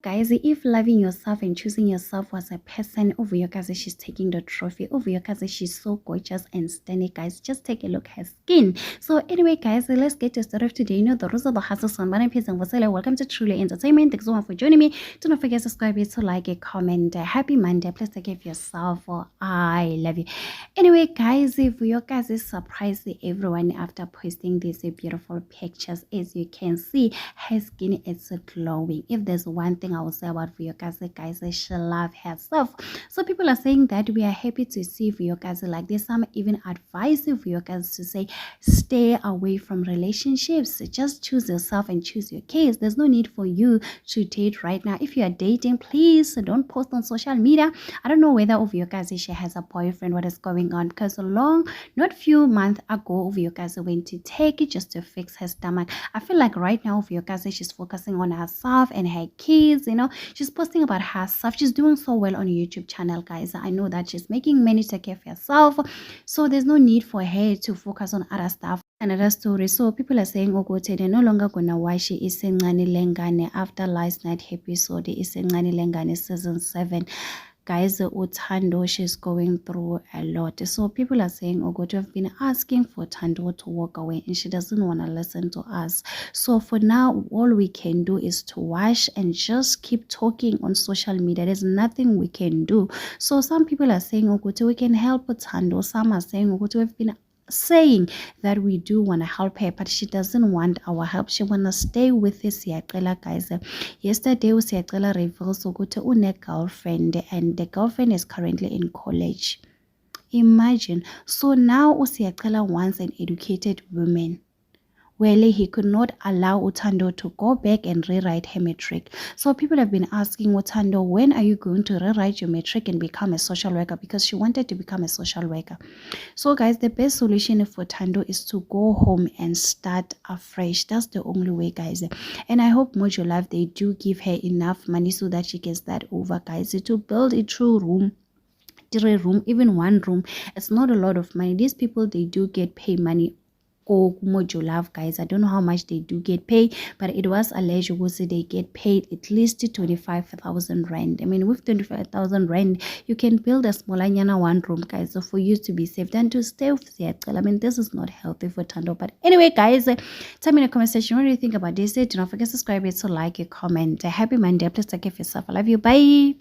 Guys, if loving yourself and choosing yourself was a person, over your guys, she's taking the trophy. Over your guys, she's so gorgeous and stunning, guys. Just take a look at her skin. So anyway, guys, let's get to start off today. You know the rules of the hustle. So my name is Vasile. Welcome to Truly Entertainment. Thanks so much for joining me. Do not forget to subscribe, to like, a comment. Happy Monday. Please take care of yourself. I love you. Anyway, guys, if your guys is surprised everyone after posting these beautiful pictures, as you can see, her skin is glowing. If there's one thing I will say about Vuyokazi, guys, she love herself. So people are saying that we are happy to see Vuyokazi like this. Some even advise Vuyokazi to say stay away from relationships. Just choose yourself and choose your case. There's no need for you to date right now. If you are dating, please don't post on social media. I don't know whether Vuyokazi she has a boyfriend, what is going on, because not few months ago Vuyokazi went to Turkey just to fix her stomach. I feel like right now Vuyokazi she's focusing on herself and her kids. You know, she's posting about herself. She's doing so well on a YouTube channel, guys. I know that she's making money to take care of herself, so there's no need for her to focus on other stuff. Another story. So people are saying Ogote they're no longer gonna watch Isencane Lengane after last night episode Isencane Lengane season 7. Guys, Uthando, she's going through a lot. So people are saying Ogote have been asking for Thando to walk away and she doesn't want to listen to us. So for now, all we can do is to watch and just keep talking on social media. There's nothing we can do. So some people are saying Ogote, we can help Thando. Some are saying Ogote, we've been saying that we do want to help her, but she doesn't want our help. She want to stay with this Siyacela, guys. Yesterday Siyacela reveals ukuthi une girlfriend and the girlfriend is currently in college. Imagine. So now Siyacela wants an educated woman. Well, he could not allow Uthando to go back and rewrite her matric. So people have been asking Uthando, when are you going to rewrite your matric and become a social worker? Because she wanted to become a social worker. So guys, the best solution for Thando is to go home and start afresh. That's the only way, guys. And I hope Mojo Life, they do give her enough money so that she can start over, guys, to build a true room, 3 room, even 1 room. It's not a lot of money. These people, they do get paid money. Mojo Love, guys, I don't know how much they do get paid, but it was alleged also they get paid at least 25,000 rand. I mean, with 25,000 rand you can build a smaller 1 room, guys, so for you to be safe and to stay with Siyacela. I mean, this is not healthy for Thando. But anyway, guys, tell me in the comment section what do you think about this. Do not forget to subscribe, to like, a comment. Happy Monday. Please take care of yourself. I love you. Bye.